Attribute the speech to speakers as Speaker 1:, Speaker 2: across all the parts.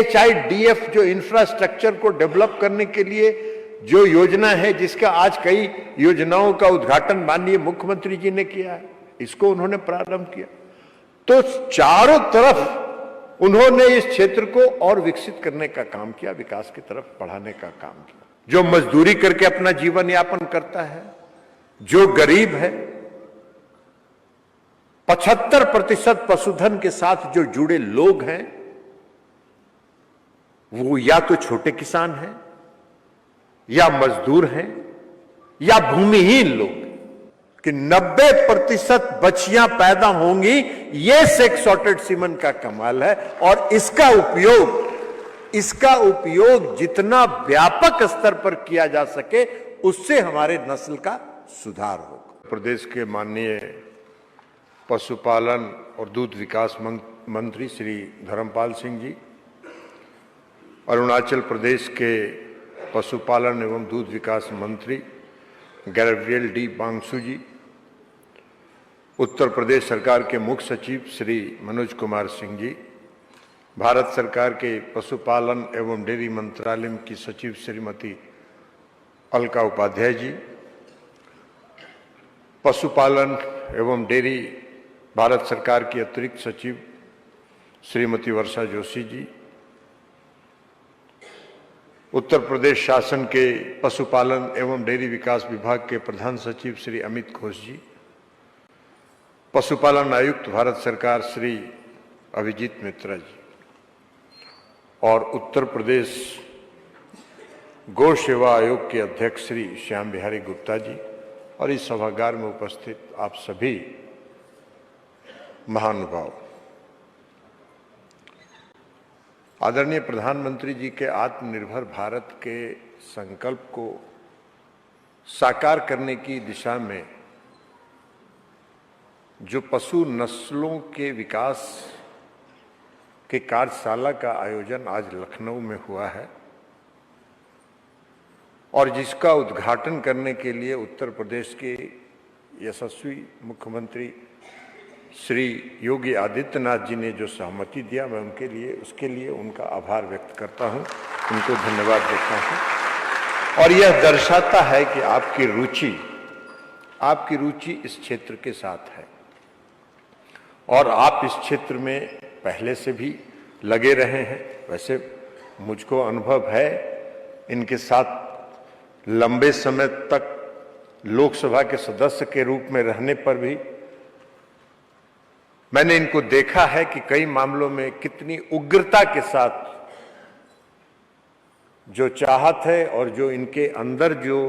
Speaker 1: AHIDF जो infrastructure को develop करने के लिए जो योजना है, जिसका आज कई योजनाओं का उद्घाटन माननीय मुख्यमंत्री जी ने किया है, इसको उन्होंने प्रारंभ किया। तो चारों तरफ उन्होंने इस क्षेत्र को और विकसित करने का काम किया, विकास की तरफ बढ़ाने का काम किया। जो मजदूरी करके अपना जीवन यापन करता है, जो गरीब है, 75% पशुधन के साथ जो जुड़े लोग हैं, वो या तो छोटे किसान हैं, या मजदूर हैं, या भूमिहीन लोग, कि 90% बच्चियां पैदा होंगी, ये सेक्स सॉर्टेड सीमन का कमाल है। और इसका उपयोग जितना व्यापक स्तर पर किया जा सके, उससे हमारे नस्ल का सुधार होगा। प्रदेश के माननीय पशुपालन और दूध विकास मंत्री श्री धर्मपाल सिंह जी, अरुणाचल प्रदेश के पशुपालन एवं दूध विकास मंत्री गैब्रियल डी बांगसू जी, उत्तर प्रदेश सरकार के मुख्य सचिव श्री मनोज कुमार सिंह जी, भारत सरकार के पशुपालन एवं डेयरी मंत्रालय की सचिव श्रीमती अलका उपाध्याय जी, पशुपालन एवं डेयरी भारत सरकार की अतिरिक्त सचिव श्रीमती वर्षा जोशी जी, उत्तर प्रदेश शासन के पशुपालन एवं डेयरी विकास विभाग के प्रधान सचिव श्री अमित घोष जी, पशुपालन आयुक्त भारत सरकार श्री अभिजीत मित्रा जी, और उत्तर प्रदेश गौ सेवा आयोग के अध्यक्ष श्री श्याम बिहारी गुप्ता जी, और इस सभागार में उपस्थित आप सभी महानुभाव। आदरणीय प्रधानमंत्री जी के आत्मनिर्भर भारत के संकल्प को साकार करने की दिशा में जो पशु नस्लों के विकास के कार्यशाला का आयोजन आज लखनऊ में हुआ है, और जिसका उद्घाटन करने के लिए उत्तर प्रदेश के यशस्वी मुख्यमंत्री श्री योगी आदित्यनाथ जी ने जो सहमति दिया, मैं उसके लिए उनका आभार व्यक्त करता हूं, उनको धन्यवाद देता हूं। और यह दर्शाता है कि आपकी रुचि इस क्षेत्र के साथ है, और आप इस क्षेत्र में पहले से भी लगे रहे हैं। वैसे मुझको अनुभव है इनके साथ लंबे समय तक लोकसभा के सदस्य के रूप में रहने पर भी मैंने इनको देखा है कि कई मामलों में कितनी उग्रता के साथ जो चाहत है और जो इनके अंदर जो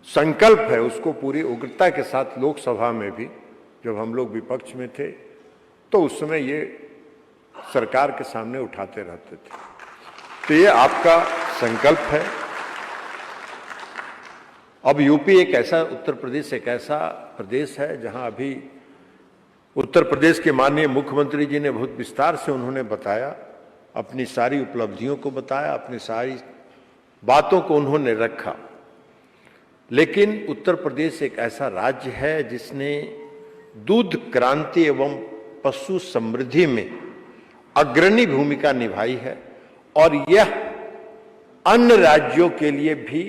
Speaker 1: संकल्प है, उसको पूरी उग्रता के साथ लोकसभा में भी जब हम लोग विपक्ष में थे तो उस समय ये सरकार के सामने उठाते रहते थे। तो ये आपका संकल्प है। अब यूपी उत्तर प्रदेश एक ऐसा प्रदेश है जहां अभी उत्तर प्रदेश के माननीय मुख्यमंत्री जी ने बहुत विस्तार से उन्होंने बताया, अपनी सारी उपलब्धियों को बताया, अपनी सारी बातों को उन्होंने रखा। लेकिन उत्तर प्रदेश एक ऐसा राज्य है जिसने दूध क्रांति एवं पशु समृद्धि में अग्रणी भूमिका निभाई है, और यह अन्य राज्यों के लिए भी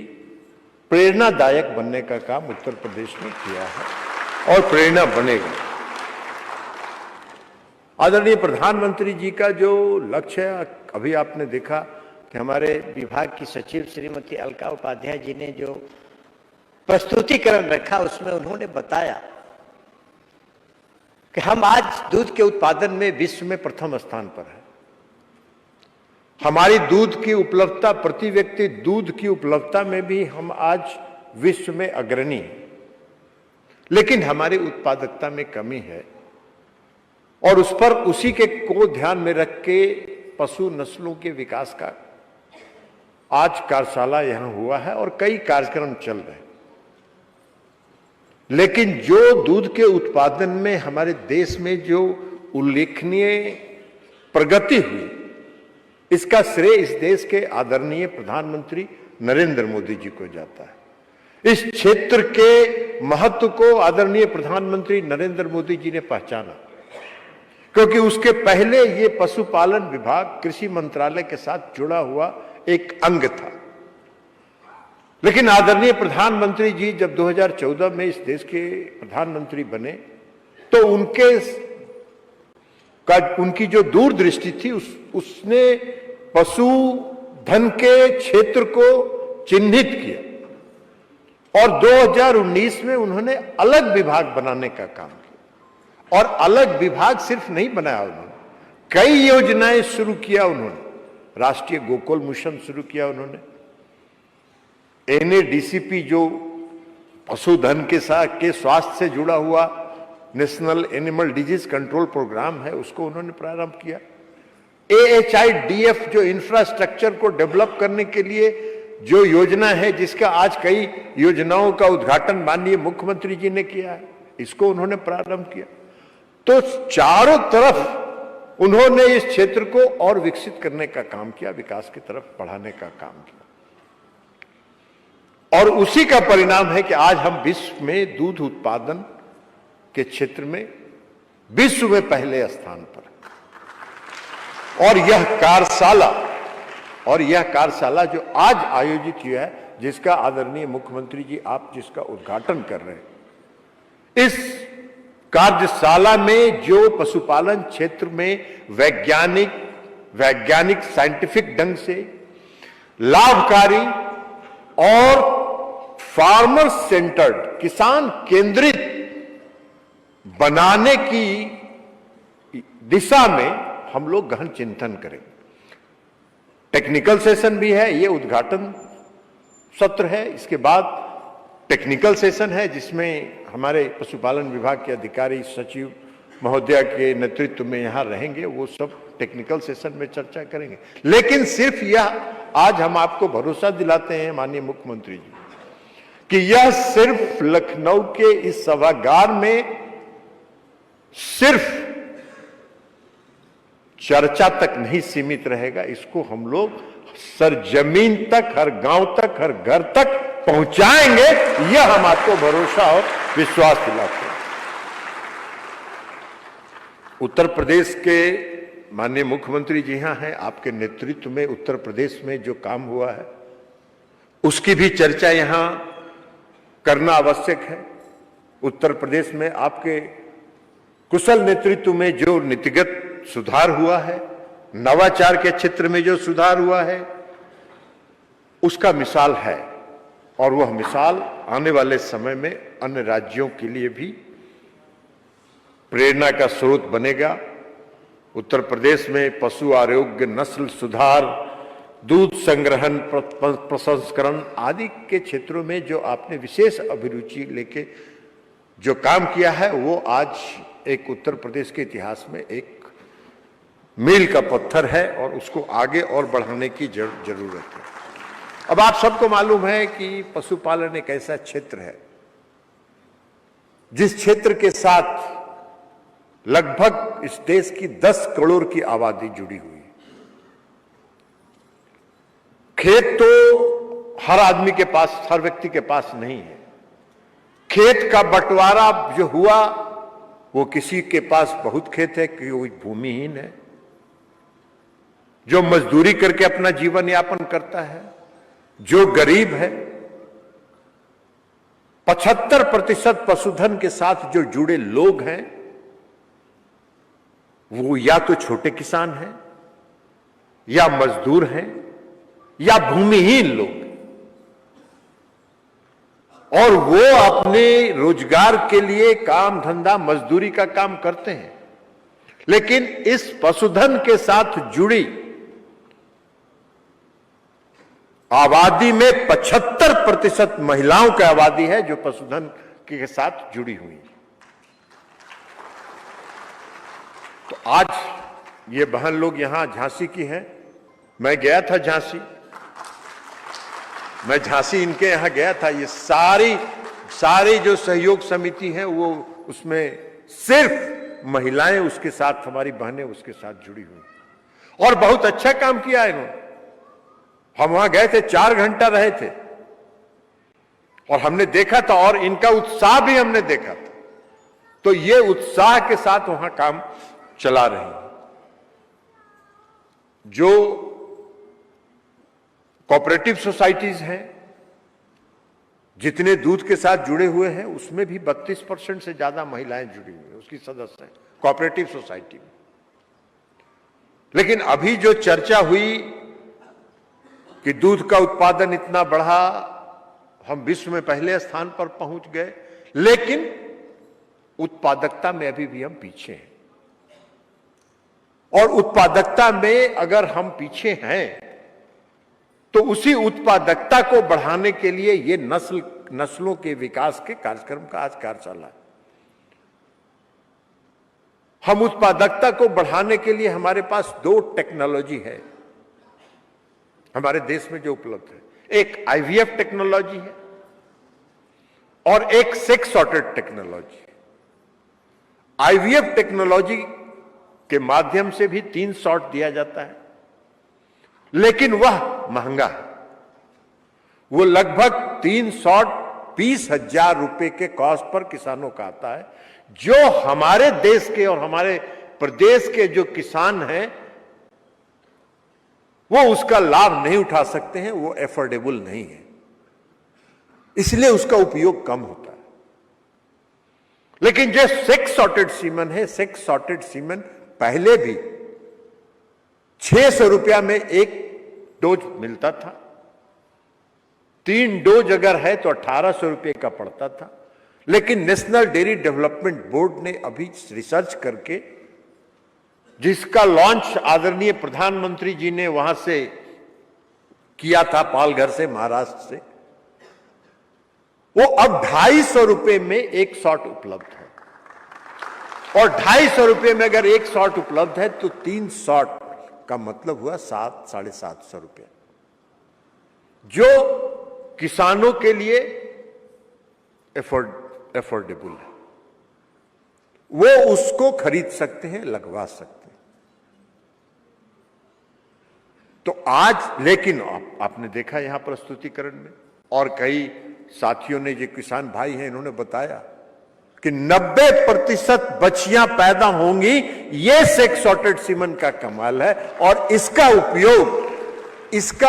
Speaker 1: प्रेरणादायक बनने का काम उत्तर प्रदेश ने किया है और प्रेरणा बनेगा। आदरणीय प्रधानमंत्री जी का जो लक्ष्य है, अभी आपने देखा कि हमारे
Speaker 2: विभाग की सचिव श्रीमती अलका उपाध्याय जी ने जो प्रस्तुतिकरण रखा, उसमें उन्होंने बताया कि हम आज दूध के उत्पादन में विश्व में प्रथम स्थान पर है।
Speaker 1: हमारी दूध की उपलब्धता, प्रति व्यक्ति दूध की उपलब्धता में भी हम आज विश्व में अग्रणी हैं, लेकिन हमारी उत्पादकता में कमी है, और उसी को ध्यान में रख के पशु नस्लों के विकास का आज कार्यशाला यहां हुआ है और कई कार्यक्रम चल रहे हैं। लेकिन जो दूध के उत्पादन में हमारे देश में जो उल्लेखनीय प्रगति हुई, इसका श्रेय इस देश के आदरणीय प्रधानमंत्री नरेंद्र मोदी जी को जाता है। इस क्षेत्र के महत्व को आदरणीय प्रधानमंत्री नरेंद्र मोदी जी ने पहचाना। क्योंकि उसके पहले ये पशुपालन विभाग कृषि मंत्रालय के साथ जुड़ा हुआ एक अंग था। लेकिन आदरणीय प्रधानमंत्री जी जब 2014 में इस देश के प्रधानमंत्री बने तो उनकी जो दूरदृष्टि थी उसने पशु धन के क्षेत्र को चिन्हित किया और 2019 में उन्होंने अलग विभाग बनाने का काम किया। और अलग विभाग सिर्फ नहीं बनाया, उन्होंने कई योजनाएं शुरू किया। उन्होंने राष्ट्रीय गोकुल मिशन शुरू किया, उन्होंने NADCP जो पशुधन के साथ के स्वास्थ्य से जुड़ा हुआ national animal disease control programme है उसको उन्होंने प्रारंभ किया। AHIDF जो इंफ्रास्ट्रक्चर को डेवलप करने के लिए जो योजना है, जिसका आज कई योजनाओं का उद्घाटन माननीय मुख्यमंत्री जी ने किया है, इसको उन्होंने प्रारंभ किया। तो चारों तरफ उन्होंने इस क्षेत्र को और विकसित करने का काम किया, विकास की तरफ बढ़ाने का काम किया। और उसी का परिणाम है कि आज हम विश्व में दूध उत्पादन के क्षेत्र में विश्व में पहले स्थान पर। और यह कार्यशाला जो आज आयोजित हुआ है, जिसका आदरणीय मुख्यमंत्री जी आप जिसका उद्घाटन कर रहे हैं, इस कार्यशाला में जो पशुपालन क्षेत्र में वैज्ञानिक साइंटिफिक ढंग से लाभकारी और फार्मर सेंटर्ड किसान केंद्रित बनाने की दिशा में हम लोग गहन चिंतन करेंगे। टेक्निकल सेशन भी है, ये उद्घाटन सत्र है। इसके बाद टेक्निकल सेशन है जिसमें हमारे पशुपालन विभाग के अधिकारी सचिव महोदया के नेतृत्व में यहां रहेंगे, वो सब टेक्निकल सेशन में चर्चा करेंगे। लेकिन सिर्फ यह आज हम आपको भरोसा दिलाते हैं माननीय मुख्यमंत्री जी कि यह सिर्फ लखनऊ के इस सभागार में सिर्फ चर्चा तक नहीं सीमित रहेगा, इसको हम लोग सरजमीन तक, हर गांव तक, हर घर तक पहुंचाएंगे। यह हम आपको भरोसा और विश्वास दिलाते हैं। उत्तर प्रदेश के माननीय मुख्यमंत्री जी यहां हैं, आपके नेतृत्व में उत्तर प्रदेश में जो काम हुआ है उसकी भी चर्चा यहां करना आवश्यक है। उत्तर प्रदेश में आपके कुशल नेतृत्व में जो नीतिगत सुधार हुआ है, नवाचार के क्षेत्र में जो सुधार हुआ है, उसका मिसाल है और वह मिसाल आने वाले समय में अन्य राज्यों के लिए भी प्रेरणा का स्रोत बनेगा। उत्तर प्रदेश में पशु आरोग्य, नस्ल सुधार, दूध संग्रहण, प्रसंस्करण आदि के क्षेत्रों में जो आपने विशेष अभिरुचि लेके जो काम किया है, वो आज एक उत्तर प्रदेश के इतिहास में एक मील का पत्थर है और उसको आगे और बढ़ाने की जरूरत है। अब आप सबको मालूम है कि पशुपालन एक ऐसा क्षेत्र है जिस क्षेत्र के साथ लगभग इस देश की 10 करोड़ की आबादी जुड़ी हुई है। खेत तो हर आदमी के पास, हर व्यक्ति के पास नहीं है। खेत का बंटवारा जो हुआ वो किसी के पास बहुत खेत है, कोई भूमिहीन है जो मजदूरी करके अपना जीवन यापन करता है, जो गरीब है। 75% पशुधन के साथ जो जुड़े लोग हैं वो या तो छोटे किसान हैं, या मजदूर हैं, या भूमिहीन लोग, और वो अपने रोजगार के लिए काम धंधा मजदूरी का काम करते हैं। लेकिन इस पशुधन के साथ जुड़ी आबादी में 75% महिलाओं की आबादी है जो पशुधन के साथ जुड़ी हुई है। तो आज ये बहन लोग यहां झांसी की हैं। मैं गया था झांसी, मैं झांसी इनके यहां गया था। ये सारी जो सहयोग समिति है वो उसमें सिर्फ महिलाएं उसके साथ, हमारी बहनें उसके साथ जुड़ी हुई, और बहुत अच्छा काम किया है इन्होंने। हम वहां गए थे, 4 घंटा रहे थे और हमने देखा था, और इनका उत्साह भी हमने देखा था। तो ये उत्साह के साथ वहां काम चला रही हैं। जो कोऑपरेटिव सोसाइटीज हैं, जितने दूध के साथ जुड़े हुए हैं, उसमें भी 32% से ज्यादा महिलाएं जुड़ी हुई हैं, उसकी सदस्य हैं कोऑपरेटिव सोसाइटी में। लेकिन अभी जो चर्चा हुई कि दूध का उत्पादन इतना बढ़ा, हम विश्व में पहले स्थान पर पहुंच गए, लेकिन उत्पादकता में अभी भी हम पीछे हैं। और उत्पादकता में अगर हम पीछे हैं तो उसी उत्पादकता को बढ़ाने के लिए ये नस्लों के विकास के कार्यक्रम का आज कार्यशाला है। हम उत्पादकता को बढ़ाने के लिए हमारे पास 2 टेक्नोलॉजी है हमारे देश में जो उपलब्ध है। एक आईवीएफ टेक्नोलॉजी है और एक सेक्स सॉर्टेड टेक्नोलॉजी है। आईवीएफ टेक्नोलॉजी के माध्यम से भी 3 शॉट दिया जाता है, लेकिन वह महंगा है। वो लगभग 3 शॉट 20,000 रुपए के कॉस्ट पर किसानों का आता है। जो हमारे देश के और हमारे प्रदेश के जो किसान हैं वो उसका लाभ नहीं उठा सकते हैं, वो एफोर्डेबल नहीं है, इसलिए उसका उपयोग कम होता है। लेकिन जो सेक्स सॉर्टेड सीमेन है, सेक्स सॉर्टेड सीमेन पहले भी 600 रुपया में एक डोज मिलता था। 3 डोज अगर है तो 1800 रुपये का पड़ता था। लेकिन नेशनल डेयरी डेवलपमेंट बोर्ड ने अभी रिसर्च करके, जिसका लॉन्च आदरणीय प्रधानमंत्री जी ने वहां से किया था, पालघर से, महाराष्ट्र से, वो अब 250 रुपये में एक शॉट उपलब्ध है। और 250 रुपये में अगर एक शॉट उपलब्ध है तो 3 शॉट का मतलब हुआ 700-750 रुपये, जो किसानों के लिए एफोर्डेबल है। वो उसको खरीद सकते हैं, लगवा सकते हैं। तो आज, लेकिन आपने देखा यहां प्रस्तुतिकरण में और कई साथियों ने, जो किसान भाई हैं, इन्होंने बताया कि 90% बछियां पैदा होंगी। ये सेक्स सॉर्टेड सीमेन का कमाल है। और इसका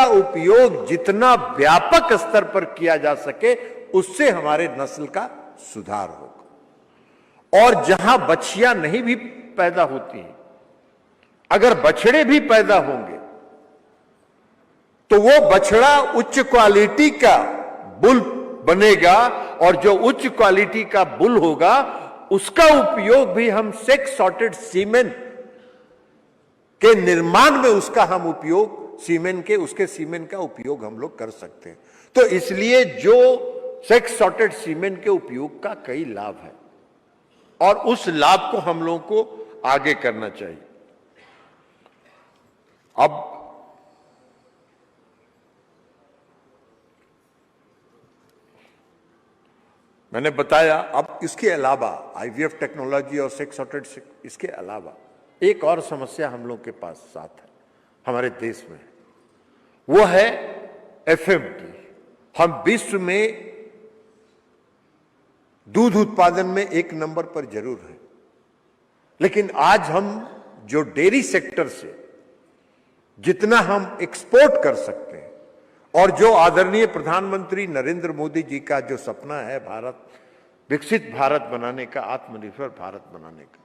Speaker 1: उपयोग जितना व्यापक स्तर पर किया जा सके, उससे हमारे नस्ल का सुधार होगा। और जहां बछियां नहीं भी पैदा होती हैं, अगर बछड़े भी पैदा होंगे तो वो बछड़ा उच्च क्वालिटी का बुल बनेगा। और जो उच्च क्वालिटी का बुल होगा, उसका उपयोग भी हम सेक्स सॉर्टेड सीमेन के निर्माण में, उसका हम उपयोग उसके सीमेन का उपयोग हम लोग कर सकते हैं। तो इसलिए जो सेक्स सॉर्टेड सीमेन के उपयोग का कई लाभ है और उस लाभ को हम लोगों को आगे करना चाहिए। अब मैंने बताया, अब इसके अलावा आईवीएफ टेक्नोलॉजी और सेक्स सॉर्टेड, इसके अलावा एक और समस्या हम लोग के पास साथ है हमारे देश में, वो है एफएमडी। हम विश्व में दूध उत्पादन में 1 नंबर पर जरूर है, लेकिन आज हम जो डेयरी सेक्टर से जितना हम एक्सपोर्ट कर सकते हैं, और जो आदरणीय प्रधानमंत्री नरेंद्र मोदी जी का जो सपना है भारत, विकसित भारत बनाने का, आत्मनिर्भर भारत बनाने का,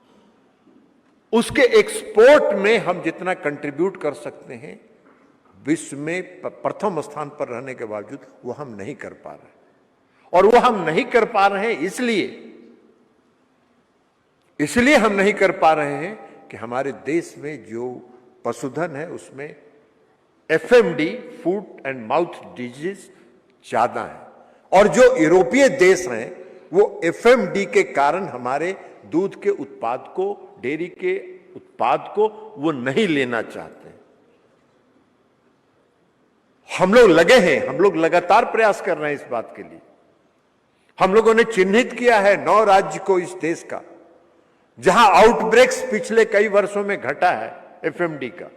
Speaker 1: उसके एक्सपोर्ट में हम जितना कंट्रीब्यूट कर सकते हैं, विश्व में प्रथम स्थान पर रहने के बावजूद वो हम नहीं कर पा रहे। और वो हम नहीं कर पा रहे हैं इसलिए हम नहीं कर पा रहे हैं कि हमारे देश में जो पशुधन है उसमें FMD, foot and mouth disease, ज्यादा है। और जो यूरोपीय देश हैं वो एफएमडी के कारण हमारे दूध के उत्पाद को, डेयरी के उत्पाद को वो नहीं लेना चाहते। हम लोग लगे हैं, हम लोग लगातार प्रयास कर रहे हैं इस बात के लिए। हम लोगों ने चिन्हित किया है 9 राज्य को इस देश का, जहां आउटब्रेक्स पिछले कई वर्षों में घटा है एफएमडी का,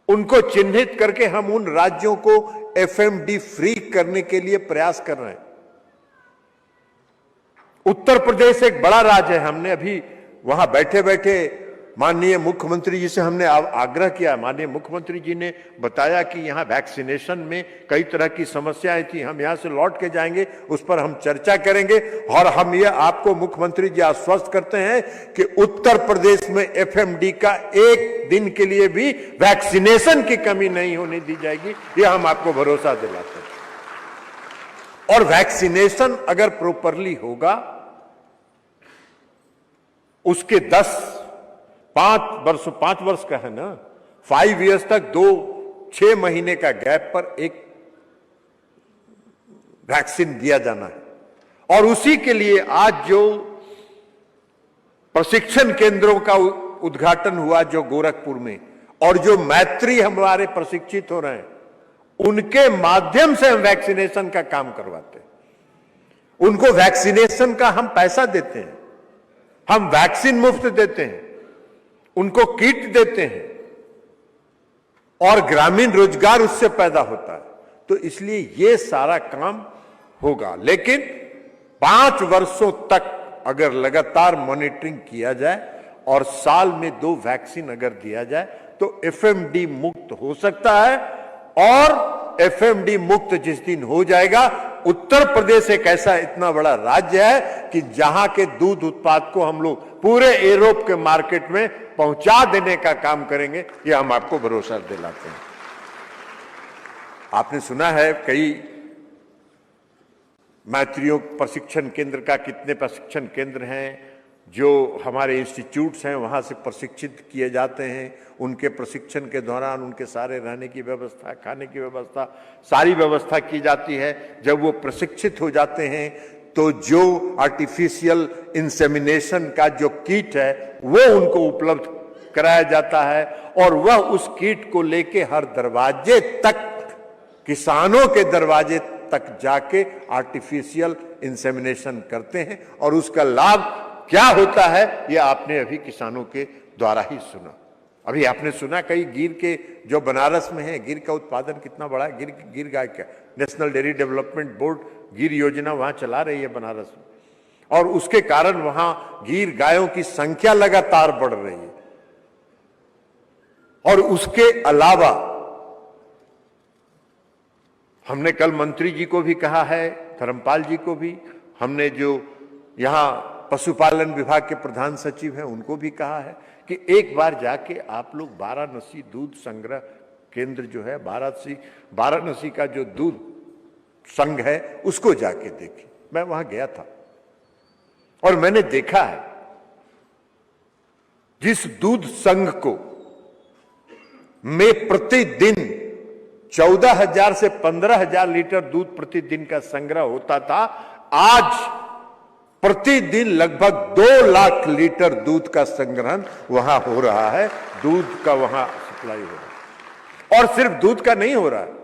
Speaker 1: उनको चिन्हित करके हम उन राज्यों को एफएमडी फ्री करने के लिए प्रयास कर रहे हैं। उत्तर प्रदेश एक बड़ा राज्य है, हमने अभी वहां बैठे बैठे माननीय मुख्यमंत्री जी से हमने आग्रह किया। माननीय मुख्यमंत्री जी ने बताया कि यहाँ वैक्सीनेशन में कई तरह की समस्याएं थी, हम यहाँ से लौट के जाएंगे, उस पर हम चर्चा करेंगे। और हम ये आपको मुख्यमंत्री जी आश्वस्त करते हैं कि उत्तर प्रदेश में एफएमडी का एक दिन के लिए भी वैक्सीनेशन की कमी नहीं होने दी जाएगी, ये हम आपको भरोसा दिलाते हैं। और वैक्सीनेशन अगर प्रॉपरली होगा, उसके 5 वर्ष का है ना, 5 इयर्स तक 6 महीने का गैप पर एक वैक्सीन दिया जाना है। और उसी के लिए आज जो प्रशिक्षण केंद्रों का उद्घाटन हुआ जो गोरखपुर में, और जो मैत्री हमारे प्रशिक्षित हो रहे हैं, उनके माध्यम से हम वैक्सीनेशन का काम करवाते हैं। उनको वैक्सीनेशन का हम पैसा देते हैं, हम वैक्सीन मुफ्त देते हैं, उनको किट देते हैं, और ग्रामीण रोजगार उससे पैदा होता है। तो इसलिए ये सारा काम होगा। लेकिन 5 वर्षों तक अगर लगातार मॉनिटरिंग किया जाए और साल में 2 वैक्सीन अगर दिया जाए तो एफएमडी मुक्त हो सकता है। और एफएमडी मुक्त जिस दिन हो जाएगा, उत्तर प्रदेश एक ऐसा इतना बड़ा राज्य है कि जहां के दूध उत्पाद को हम लोग पूरे यूरोप के मार्केट में पहुंचा देने का काम करेंगे, ये हम आपको भरोसा दिलाते हैं। आपने सुना है कई मैत्रियों प्रशिक्षण केंद्र का, कितने प्रशिक्षण केंद्र हैं जो हमारे इंस्टीट्यूट्स हैं वहां से प्रशिक्षित किए जाते हैं। उनके प्रशिक्षण के दौरान उनके सारे रहने की व्यवस्था, खाने की व्यवस्था, सारी व्यवस्था की जाती है। जब वो प्रशिक्षित हो जाते हैं तो जो आर्टिफिशियल इंसेमिनेशन का जो किट है वो उनको उपलब्ध कराया जाता है, और वह उस किट को लेके हर दरवाजे तक, किसानों के दरवाजे तक जाके आर्टिफिशियल इंसेमिनेशन करते हैं। और उसका लाभ क्या होता है ये आपने अभी किसानों के द्वारा ही सुना। अभी आपने सुना कई गिर के जो बनारस में है, गिर का उत्पादन कितना बड़ा है। गिर गाय का नेशनल डेयरी डेवलपमेंट बोर्ड गिर योजना वहां चला रही है बनारस में, और उसके कारण वहां गिर गायों की संख्या लगातार बढ़ रही है। और उसके अलावा हमने कल मंत्री जी को भी कहा है, धर्मपाल जी को भी, हमने जो यहां पशुपालन विभाग के प्रधान सचिव हैं उनको भी कहा है कि एक बार जाके आप लोग वाराणसी दूध संग्रह केंद्र जो है, वाराणसी का जो दूध संघ है उसको जाके देखें। मैं वहां गया था और मैंने देखा है जिस दूध संघ को में प्रतिदिन 14,000 से 15,000 लीटर दूध प्रतिदिन का संग्रह होता था, आज प्रतिदिन लगभग 2 लाख लीटर दूध का संग्रहण वहां हो रहा है। दूध का वहां सप्लाई हो रहा है। और सिर्फ दूध का नहीं हो रहा है,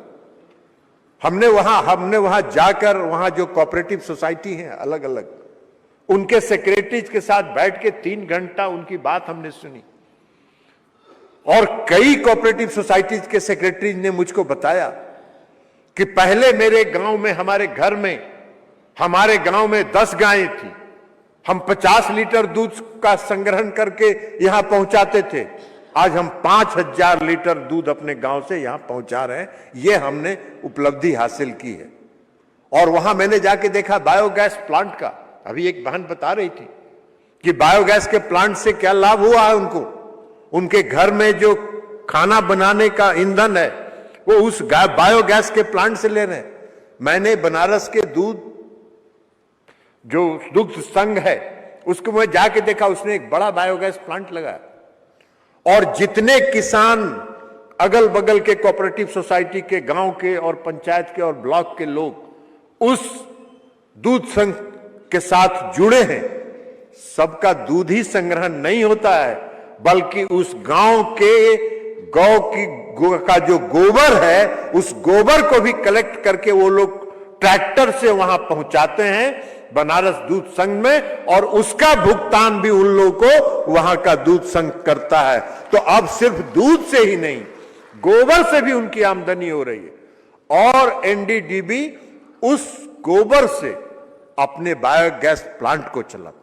Speaker 1: हमने वहां जाकर वहां जो कोऑपरेटिव सोसाइटी हैं अलग अलग, उनके सेक्रेटरीज के साथ बैठ के 3 घंटा उनकी बात हमने सुनी। और कई कोऑपरेटिव सोसाइटीज के सेक्रेटरीज ने मुझको बताया कि पहले मेरे गांव में, हमारे गांव में 10 गायें थी, हम 50 लीटर दूध का संग्रहण करके यहां पहुंचाते थे, आज हम 5,000 लीटर दूध अपने गांव से यहां पहुंचा रहे हैं। ये हमने उपलब्धि हासिल की है। और वहां मैंने जाके देखा बायोगैस प्लांट का, अभी एक बहन बता रही थी कि बायोगैस के प्लांट से क्या लाभ हुआ है उनको। उनके घर में जो खाना बनाने का ईंधन है वो उस बायोगैस के प्लांट से ले रहे हैं। मैंने बनारस के जो दुग्ध संघ है उसको मैं जाके देखा, उसने एक बड़ा बायोगैस प्लांट लगाया। और जितने किसान अगल बगल के कोऑपरेटिव सोसाइटी के, गांव के और पंचायत के और ब्लॉक के लोग उस दूध संघ के साथ जुड़े हैं, सबका दूध ही संग्रहण नहीं होता है, बल्कि उस गांव के गौ का जो गोबर है उस गोबर को भी कलेक्ट करके वो लोग ट्रैक्टर से वहां पहुंचाते हैं बनारस दूध संघ में, और उसका भुगतान भी उन लोगों को वहां का दूध संघ करता है। तो अब सिर्फ दूध से ही नहीं, गोबर से भी उनकी आमदनी हो रही है। और एनडीडीबी उस गोबर से अपने बायोगैस प्लांट को चलाता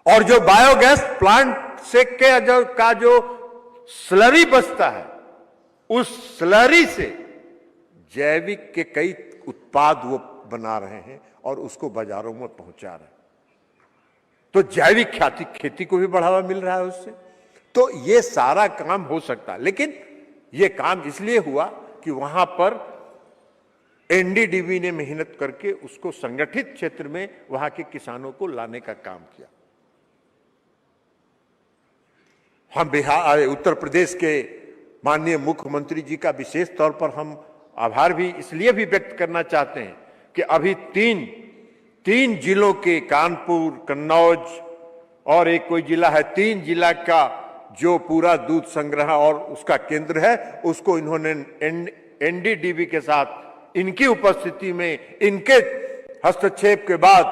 Speaker 1: है। और जो बायोगैस प्लांट से का जो स्लरी बचता है, उस स्लरी से जैविक के कई उत्पाद वो बना रहे हैं और उसको बाजारों में पहुंचा रहे हैं। तो जैविक खेती को भी बढ़ावा मिल रहा है उससे। तो ये सारा काम हो सकता है, लेकिन ये काम इसलिए हुआ कि वहां पर एनडीडीबी ने मेहनत करके उसको संगठित क्षेत्र में वहां के किसानों को लाने का काम किया। हम उत्तर प्रदेश के माननीय मुख्यमंत्री जी का विशेष तौर पर हम आभार भी इसलिए भी व्यक्त करना चाहते हैं कि अभी तीन जिलों के कानपुर, कन्नौज और एक कोई जिला है, 3 जिला का जो पूरा दूध संग्रह और उसका केंद्र है, उसको इन्होंने एनडीडीबी के साथ इनकी उपस्थिति में, इनके हस्तक्षेप के बाद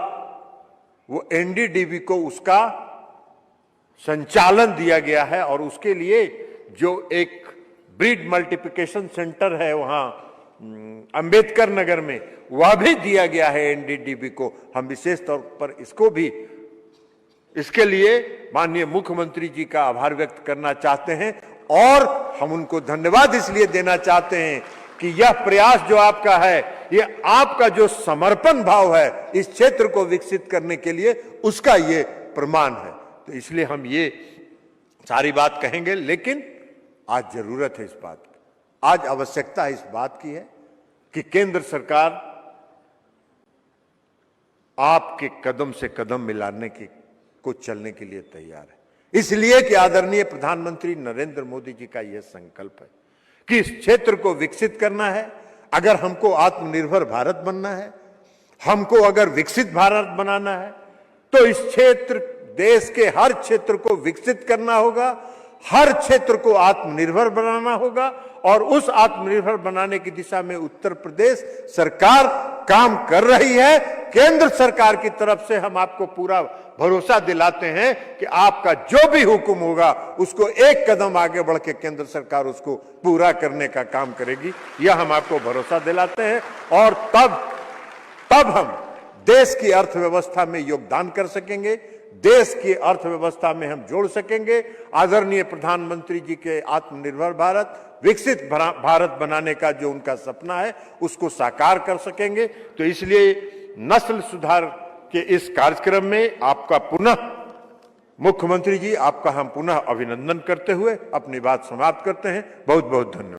Speaker 1: वो एनडीडीबी को उसका संचालन दिया गया है। और उसके लिए जो एक ब्रीड मल्टीप्लिकेशन सेंटर है वहां अंबेडकर नगर में, वह भी दिया गया है एनडीडीबी को। हम विशेष तौर पर इसके लिए माननीय मुख्यमंत्री जी का आभार व्यक्त करना चाहते हैं और हम उनको धन्यवाद इसलिए देना चाहते हैं कि यह प्रयास जो आपका है, ये आपका जो समर्पण भाव है इस क्षेत्र को विकसित करने के लिए, उसका ये प्रमाण है। तो इसलिए हम ये सारी बात कहेंगे, लेकिन आज जरूरत है इस बात की, आज आवश्यकता इस बात की है कि केंद्र सरकार आपके कदम से कदम मिलाने को चलने के लिए तैयार है। इसलिए कि आदरणीय प्रधानमंत्री नरेंद्र मोदी जी का यह संकल्प है कि इस क्षेत्र को विकसित करना है। अगर हमको आत्मनिर्भर भारत बनना है, हमको अगर विकसित भारत बनाना है, तो इस क्षेत्र, देश के हर क्षेत्र को विकसित करना होगा, हर क्षेत्र को आत्मनिर्भर बनाना होगा। और उस आत्मनिर्भर बनाने की दिशा में उत्तर प्रदेश सरकार काम कर रही है। केंद्र सरकार की तरफ से हम आपको पूरा भरोसा दिलाते हैं कि आपका जो भी हुक्म होगा उसको एक कदम आगे बढ़ के केंद्र सरकार उसको पूरा करने का काम करेगी, यह हम आपको भरोसा दिलाते हैं। और तब हम देश की अर्थव्यवस्था में योगदान कर सकेंगे, देश की अर्थव्यवस्था में हम जोड़ सकेंगे। आदरणीय प्रधानमंत्री जी के आत्मनिर्भर भारत, विकसित भारत बनाने का जो उनका सपना है, उसको साकार कर सकेंगे। तो इसलिए नस्ल सुधार के इस कार्यक्रम में आपका पुनः, मुख्यमंत्री जी आपका हम पुनः अभिनंदन करते हुए अपनी बात समाप्त करते हैं। बहुत बहुत धन्यवाद।